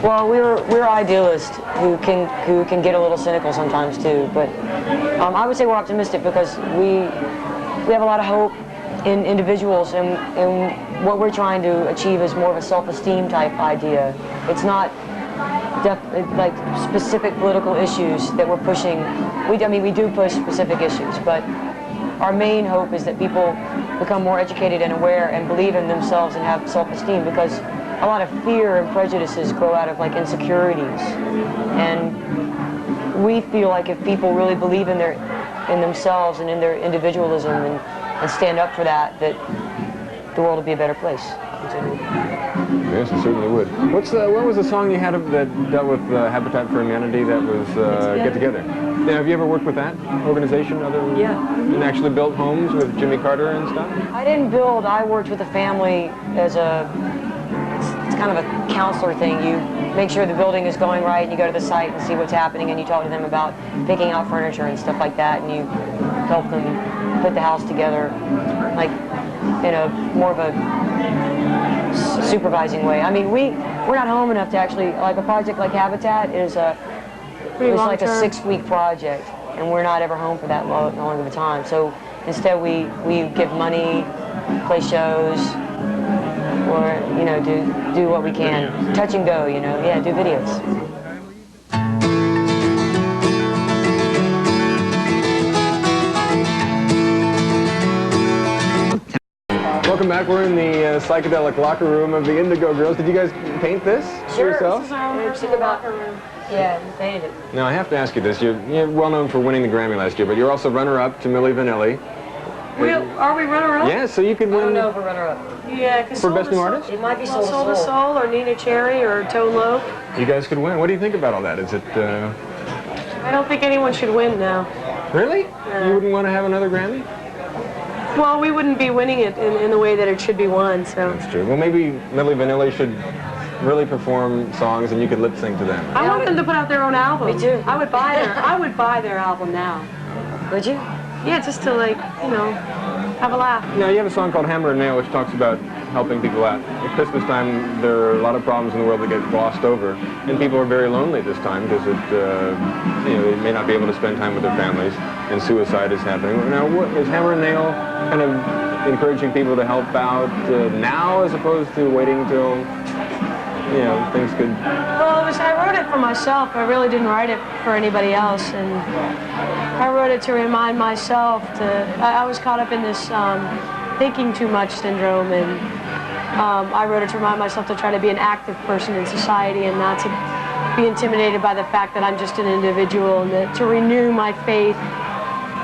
Well, we're idealists who can get a little cynical sometimes too. But I would say we're optimistic because we have a lot of hope in individuals, and what we're trying to achieve is more of a self-esteem type idea. It's not like specific political issues that we're pushing. I mean, we do push specific issues, but our main hope is that people become more educated and aware and believe in themselves and have self-esteem, because a lot of fear and prejudices grow out of like insecurities. And we feel like if people really believe in themselves and in their individualism and stand up for that, that the world will be a better place. Yes, it certainly would. What was the song you had that dealt with Habitat for Humanity that was Get Together? Now, have you ever worked with that organization? Yeah. And actually built homes with Jimmy Carter and stuff? I didn't build. I worked with a family as it's kind of a counselor thing. You make sure the building is going right, and you go to the site and see what's happening, and you talk to them about picking out furniture and stuff like that, and you help them put the house together, like in a more of a supervising way. I mean, we're not home enough to actually, like a project like Habitat is like a 6-week project, and we're not ever home for that long of a time. So instead we give money, play shows, or do what we can, touch and go, do videos. Welcome back. We're in the psychedelic locker room of the Indigo girls. Did you guys paint this yourself? This is our own locker room. Yeah, we painted it. Now I have to ask you this. You're well known for winning the Grammy last year, but you're also runner-up to Milli Vanilli. Are we runner-up? Yeah, so you could win. I don't know if we're runner-up. Yeah, because for Best New Artist? It might be Soul to Soul or Nina Cherry or Tone Loc. You guys could win. What do you think about all that? Is it? I don't think anyone should win now. Really? You wouldn't want to have another Grammy? Well, we wouldn't be winning it in the way that it should be won, so. That's true. Well, maybe Milli Vanilli should really perform songs and you could lip sync to them. I want them to put out their own album. Me too. I would buy their album now. Would you? Yeah, just to have a laugh. Now, you have a song called Hammer and Nail, which talks about helping people out. At Christmas time, there are a lot of problems in the world that get glossed over, and people are very lonely this time because they may not be able to spend time with their families, and suicide is happening. Now, what is Hammer and Nail kind of encouraging people to help out now, as opposed to waiting until things could? Well, I wrote it for myself. I really didn't write it for anybody else, and I wrote it to remind myself I was caught up in this thinking too much syndrome, and I wrote it to remind myself to try to be an active person in society and not to be intimidated by the fact that I'm just an individual, and to renew my faith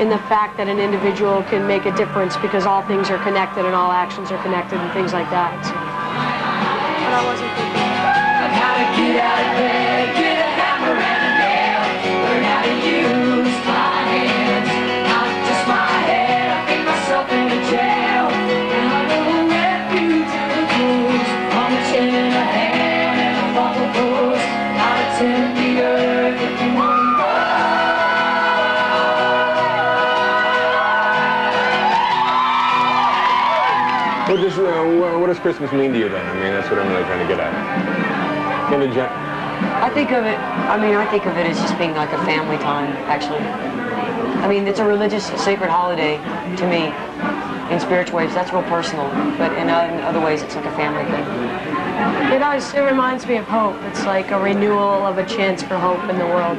in the fact that an individual can make a difference because all things are connected and all actions are connected and things like that. So, but I wasn't thinking. How to get out of bed, get a hammer and a nail, learn how to use my hands, not just my head. I think myself in the jail, and I know a refuge in the blues, on the chin and a hand and a bubble post, not a tempt the earth if you want more. What does Christmas mean to you then? I mean, that's what I'm really trying to get at. I think of it as just being like a family time, actually. I mean, it's a religious, sacred holiday to me. In spiritual ways, that's real personal, but in other ways, it's like a family thing. It reminds me of hope. It's like a renewal of a chance for hope in the world.